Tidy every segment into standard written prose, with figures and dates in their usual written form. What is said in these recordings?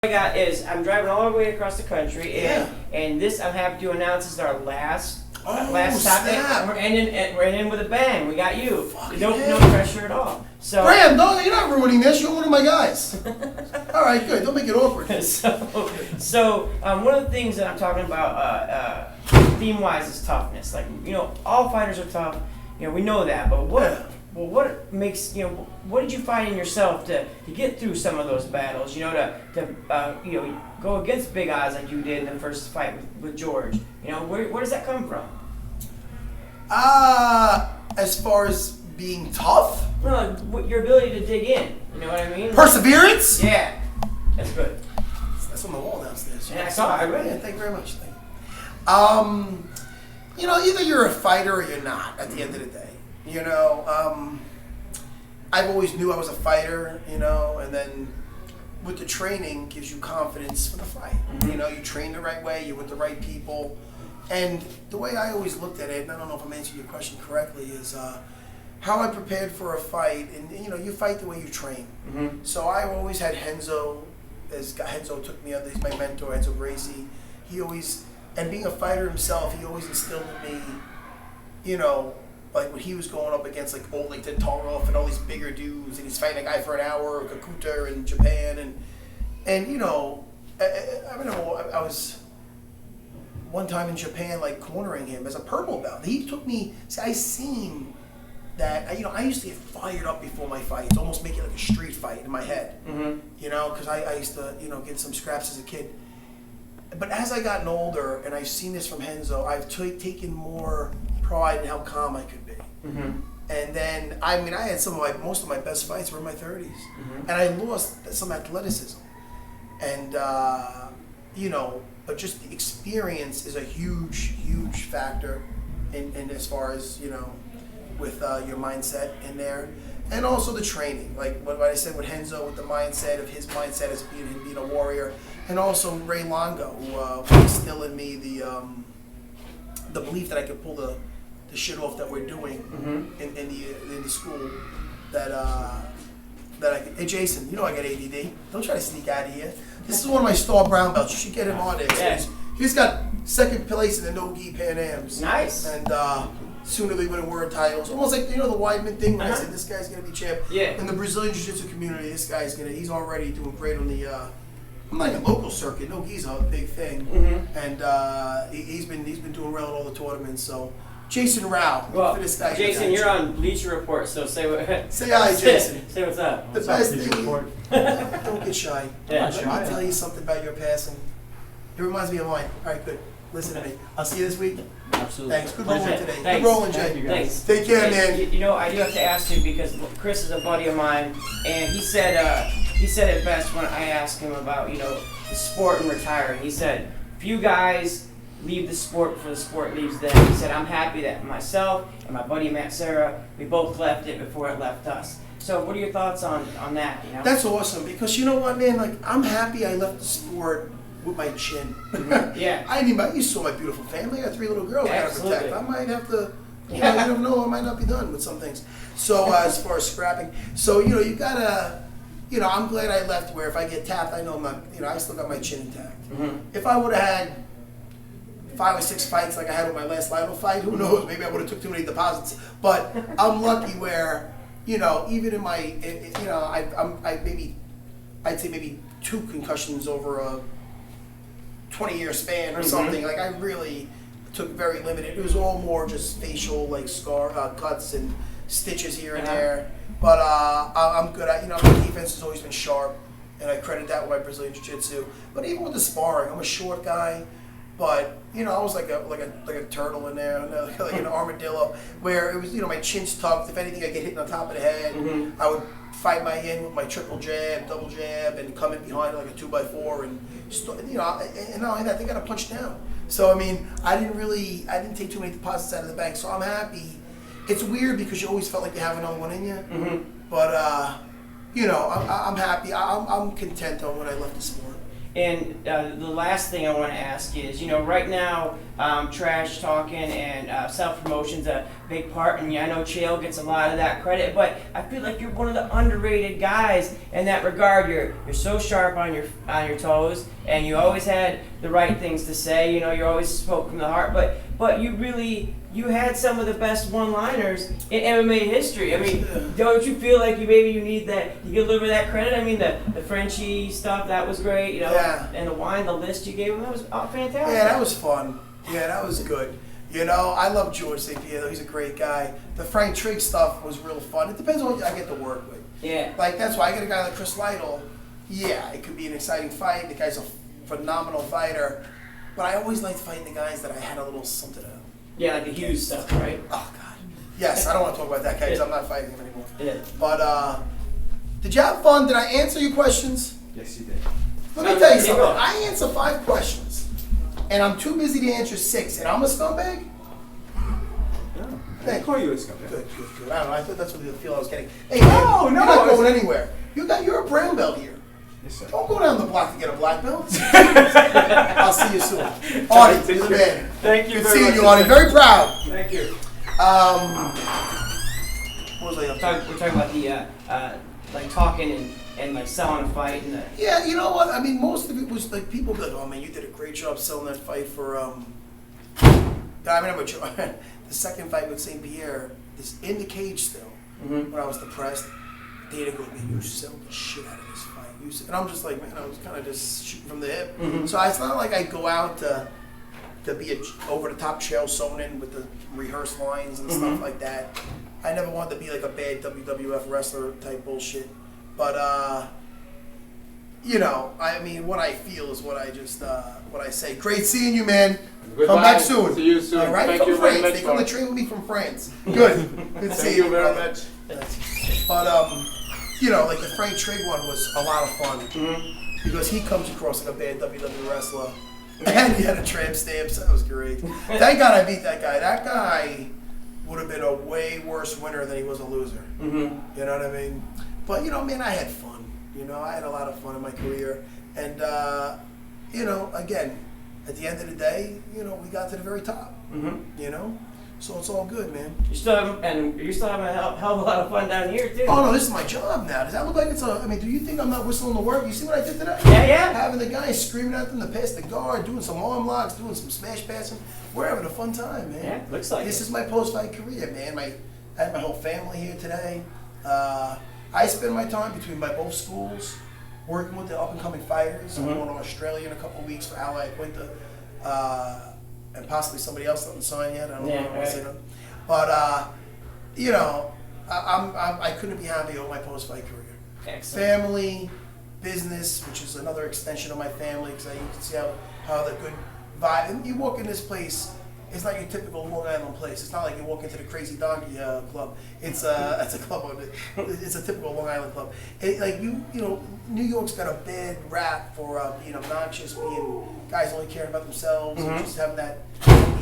I got is I'm driving all the way across the country, and this I'm happy to announce is our last stop, and we're in with a bang. We got you. No pressure at all. So Graham, no, you're not ruining this. You're one of my guys. All right, good. Don't make it awkward. So one of the things that I'm talking about theme-wise is toughness. Like, you know, all fighters are tough. You know, we know that. But what makes, you know, what did you find in yourself to get through some of those battles? You know, to go against big odds like you did in the first fight with George. You know, where does that come from? As far as being tough? No, your ability to dig in. You know what I mean? Perseverance? Yeah, that's good. That's on the wall downstairs. Yeah, I saw it. I read it. Yeah, thank you very much. Thank you. You know, either you're a fighter or you're not. At the end of the day, you know, I've always knew I was a fighter. You know, and then with the training gives you confidence for the fight. Mm-hmm. You know, you train the right way. You're with the right people. And the way I always looked at it, and I don't know if I'm answering your question correctly, is how I prepared for a fight. And you know, you fight the way you train. Mm-hmm. So I always had Renzo. Renzo took me under. He's my mentor, Renzo Gracie. He always, and being a fighter himself, he always instilled in me, you know, like when he was going up against like Oleg Tentaroff and all these bigger dudes, and he's fighting a guy for an hour, Kakuta in Japan, and you know, I remember I was one time in Japan, like cornering him as a purple belt. He took me. See, I seen that. You know, I used to get fired up before my fights, almost make it like a street fight in my head. Mm-hmm. You know, because I used to, you know, get some scraps as a kid. But as I gotten older, and I've seen this from Renzo, I've taken more pride in how calm I could be. Mm-hmm. And then, I mean, I had most of my best fights were in my 30s. Mm-hmm. And I lost some athleticism. And, you know, but just the experience is a huge, huge factor in as far as, you know, with your mindset in there. And also the training, like what I said with Renzo, with the mindset of his mindset as being a warrior. And also Ray Longo, who instilled in me the belief that I could pull the shit off that we're doing mm-hmm. in the school. That I could. Hey Jason, you know I got ADD. Don't try to sneak out of here. This is one of my star brown belts. You should get him on there. Yeah. He's got second place in the no-gi Pan Ams. Nice. And soon to be winning world titles. Almost like, you know, the Weidman thing when I said this guy's gonna be champ. Yeah. In the Brazilian Jiu-Jitsu community, this guy's he's already doing great on the I'm like a local circuit. No-gi's a big thing. Mm-hmm. And he's been doing well at all the tournaments. So Jason Rao, well, for this guy. Jason, you're on Bleacher Report, so say hi, Jason. Say what's up. The best thing. Don't get shy. Yeah, Let me tell you something about your passing. It reminds me of mine. All right, good. Listen to me. I'll see you this week. Absolutely. Thanks. Good rolling today. Thanks. Good rolling, Jay. Thanks. Take care, man. You know, I do have to ask you because Chris is a buddy of mine, and he said it best when I asked him about, you know, the sport and retiring. He said, few guys leave the sport before the sport leaves them. He said, I'm happy that myself and my buddy Matt Serra, we both left it before it left us. So what are your thoughts on that? You know? That's awesome because you know what, man? Like, I'm happy I left the sport with my chin. Yeah. You saw my beautiful family. I got 3 little girls I gotta Absolutely. protect. I might have to, you know, you don't know, I might not be done with some things. So as far as scrapping, so you know, you gotta, you know, I'm glad I left where if I get tapped, I know I still got my chin intact. Mm-hmm. If I would have had 5 or 6 fights like I had with my last Lionel fight, who knows? Maybe I would have took too many deposits. But I'm lucky where, you know, even in my, you know, I'd say maybe 2 concussions over a 20-year span or something. Like I really took very limited. It was all more just facial, like scar cuts and stitches here and there. But I'm good at, you know, my defense has always been sharp, and I credit that with my Brazilian Jiu-Jitsu. But even with the sparring, I'm a short guy. But you know, I was like a turtle in there, like an armadillo, where it was, you know, my chin's tucked. If anything, I get hit on top of the head. Mm-hmm. I would fight my in with my triple jab, double jab, and come in behind like a 2x4, and you know, and not only that, they got to punch down. So I mean, I didn't take too many deposits out of the bank. So I'm happy. It's weird because you always felt like you have another one in you, mm-hmm. But you know, I'm happy. I'm content on when I left the sport. And the last thing I want to ask is, right now, trash talking and self-promotion's a big part, and I know Chael gets a lot of that credit, but I feel like you're one of the underrated guys in that regard. You're so sharp on your toes, and you always had the right things to say. You always spoke from the heart, but you had some of the best one-liners in MMA history. I mean, don't you feel like you need that? You get a little bit of that credit. I mean, the Frenchie stuff, that was great. And the wine, the list you gave him, that was fantastic. Yeah, that was fun. Yeah, that was good. I love George St. Pierre, though. He's a great guy. The Frank Trigg stuff was real fun. It depends on what I get to work with. Yeah. Like, that's why I get a guy like Chris Lytle. Yeah, it could be an exciting fight. The guy's a phenomenal fighter. But I always liked fighting the guys that I had a little something to. Yeah, like the Hughes stuff, right? Oh, God. Yes, I don't want to talk about that guy because I'm not fighting him anymore. Yeah. But, did you have fun? Did I answer your questions? Yes, you did. Let me tell you something. I answer 5 questions, and I'm too busy to answer 6, and I'm a scumbag? No. I call you a scumbag. Good. I don't know. I thought that's what the feel I was getting. Hey, No, you're not going anywhere. You're a brown belt here. Yes, sir. Don't go down the block to get a black belt. I'll see you soon. Artie, you're the man. Thank you Good very seeing much. you, Artie. Very proud. Thank you. What was I up to? We're talking about the like talking and like selling a fight and Yeah, you know what? I mean, most of it was like people be like, "Oh man, you did a great job selling that fight for." I remember the second fight with St. Pierre is in the cage still. When I was depressed, Dana goes, "Man, you sell the shit out of this fight." And I'm just like, man, I was kind of just shooting from the hip. So it's not like I go out to be a over the top Chael Sonnen with the rehearsed lines and stuff like that. I never wanted to be like a bad WWF wrestler type bullshit. But I mean, what I feel is what I say. Great seeing you, man. Goodbye. Come back soon. See you soon. All right, Thank from you very France. much. They come to train with me from France. Good. Good seeing you, very brother. much. But like the Frank Trigg one was a lot of fun because he comes across like a bad WWE wrestler, and he had a tramp stamp, so that was great. Thank God I beat that guy. That guy would have been a way worse winner than he was a loser. You know what I mean? But man, I had fun. I had a lot of fun in my career, and again, at the end of the day, we got to the very top. So it's all good, man. you're still having a hell of a lot of fun down here too. Oh no, this is my job now. Does that look like it's a? I mean, do you think I'm not whistling the work? You see what I did today? Yeah. Having the guys screaming at them to pass the guard, doing some arm locks, doing some smash passing. We're having a fun time, man. Yeah, looks like This it. is my post-fight career, man. I had my whole family here today. I spend my time between my both schools, working with the up-and-coming fighters. I'm going to Australia in a couple of weeks for Ally Quinta, and possibly somebody else doesn't sign yet. I don't know if I want to say that. But I couldn't be happier with my post-fight career. Excellent. Family, business, which is another extension of my family, because you can see how the good vibe. And you walk in this place, it's like your typical Long Island place. It's not like you walk into the Crazy Donkey Club. It's a club. It's a typical Long Island club. New York's got a bad rap for being obnoxious, being guys only caring about themselves, and just having that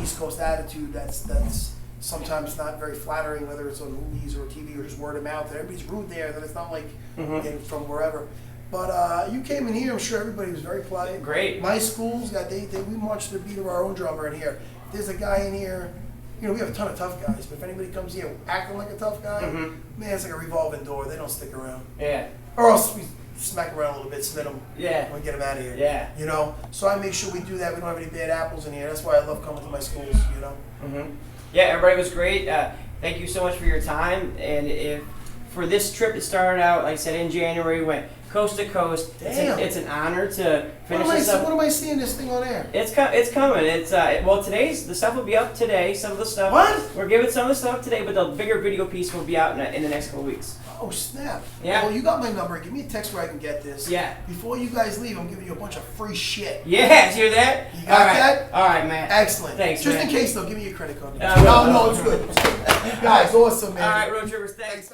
East Coast attitude. That's sometimes not very flattering, whether it's on movies or TV or just word of mouth. Everybody's rude there. That it's not like from wherever. But you came in here. I'm sure everybody was very polite. Great. My school's got we march to the beat of our own drummer in here. If there's a guy in here, we have a ton of tough guys. But if anybody comes here acting like a tough guy, man, it's like a revolving door. They don't stick around. Yeah. Or else we smack around a little bit, spin them, Yeah. and get them out of here. Yeah. So I make sure we do that. We don't have any bad apples in here. That's why I love coming to my schools. Yeah, everybody was great. Thank you so much for your time. And for this trip, it started out, like I said, in January, went coast to coast. Damn. It's an honor to finish this up. What am I seeing this thing on air? It's coming. It's the stuff will be up today. Some of the stuff. What? We're giving some of the stuff today, but the bigger video piece will be out in the next couple of weeks. Oh, snap. Yeah. Well, you got my number. Give me a text where I can get this. Yeah. Before you guys leave, I'm giving you a bunch of free shit. Yeah, did you hear that? You got that? All right, Matt. Excellent. Thanks, Just man. in case, though, give me your credit card. No, No, it's good. Guys, awesome, man. All right, Road Trippers, thanks.